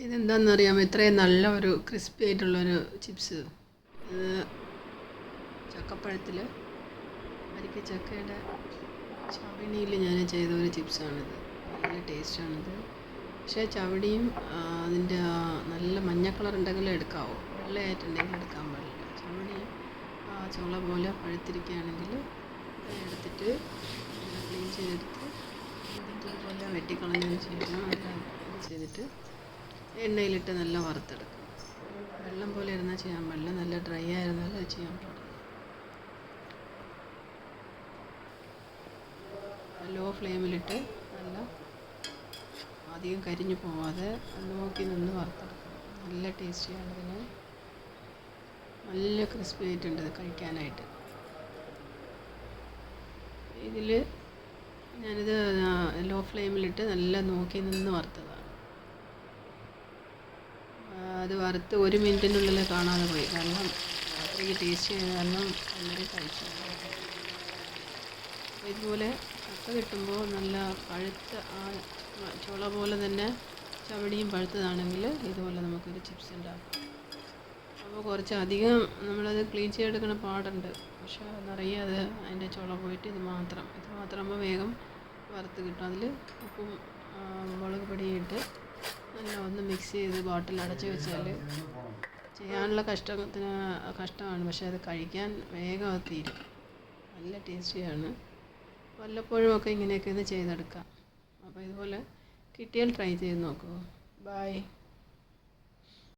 ഇതെന്താണെന്നറിയാമോ? ഇത്രയും നല്ല ഒരു ക്രിസ്പി ആയിട്ടുള്ളൊരു ചിപ്സ്. ഇത് ചക്കപ്പഴത്തിൽ ചക്കയുടെ ചവിണിയിൽ ഞാൻ ചെയ്ത ഒരു ചിപ്സാണിത്. നല്ല ടേസ്റ്റാണിത്. പക്ഷേ ചവിണിയും അതിൻ്റെ നല്ല മഞ്ഞ കളർ ഉണ്ടെങ്കിൽ എടുക്കാവോ, വെള്ളയായിട്ടുണ്ടെങ്കിൽ എടുക്കാൻ പാടില്ല. ചവിണി ചുള പോലെ പഴുത്തിരിക്കുകയാണെങ്കിൽ എടുത്തിട്ട് ക്ലീൻ ചെയ്തെടുത്ത് ഇതുപോലെ വെട്ടിക്കളഞ്ഞതിന് ശേഷം നല്ല ഇത് ചെയ്തിട്ട് എണ്ണയിലിട്ട് നല്ല വറുത്തെടുക്കും. വെള്ളം പോലെ ഇരുന്നാൽ ചെയ്യാൻ പാടില്ല, നല്ല ഡ്രൈ ആയിരുന്നാലും അത് ചെയ്യാൻ പാടില്ല. ലോ ഫ്ലെയിമിലിട്ട് നല്ല അധികം കരിഞ്ഞു പോവാതെ നോക്കി നിന്ന് വറുത്തെടുക്കണം. നല്ല ടേസ്റ്റിയാണ് ഇതിന്. നല്ല ക്രിസ്പി ആയിട്ടുണ്ട് ഇത് കഴിക്കാനായിട്ട്. ഇതിൽ ഞാനിത് ലോ ഫ്ലെയിമിലിട്ട് നല്ല നോക്കി നിന്ന് വറുത്തതാണ്. അത് വറുത്ത് 1 മിനിറ്റിനുള്ളിൽ കാണാതെ പോയി. കാരണം അത്രയ്ക്ക് ടേസ്റ്റ് ആയത് കാരണം എല്ലാവരും കഴിച്ചു. ഇതുപോലെ ചക്ക കിട്ടുമ്പോൾ നല്ല പഴുത്ത ചുള പോലെ തന്നെ ചവടിയും പഴുത്തതാണെങ്കിൽ ഇതുപോലെ നമുക്കൊരു ചിപ്സ് ഉണ്ടാക്കാം. അപ്പോൾ കുറച്ചധികം നമ്മളത് ക്ലീൻ ചെയ്തെടുക്കണ പാടുണ്ട്. പക്ഷേ നിറയെ അത് അതിൻ്റെ ചുള പോയിട്ട് ഇത് മാത്രമാകുമ്പോൾ വേഗം വറുത്ത് കിട്ടും. അതിൽ ഉപ്പും മുളക് പൊടിയും ഇട്ട് നല്ല ഒന്ന് മിക്സ് ചെയ്ത് ബോട്ടിൽ അടച്ച് വെച്ചാൽ ചെയ്യാനുള്ള കഷ്ടമാണ്. പക്ഷേ അത് കഴിക്കാൻ വേഗം അത് തീരും. നല്ല ടേസ്റ്റിയാണ്. വല്ലപ്പോഴും ഒക്കെ ഇങ്ങനെയൊക്കെ ഒന്ന് ചെയ്തെടുക്കാം. അപ്പോൾ ഇതുപോലെ കിട്ടിയാൽ ട്രൈ ചെയ്ത് നോക്കൂ. ബൈ.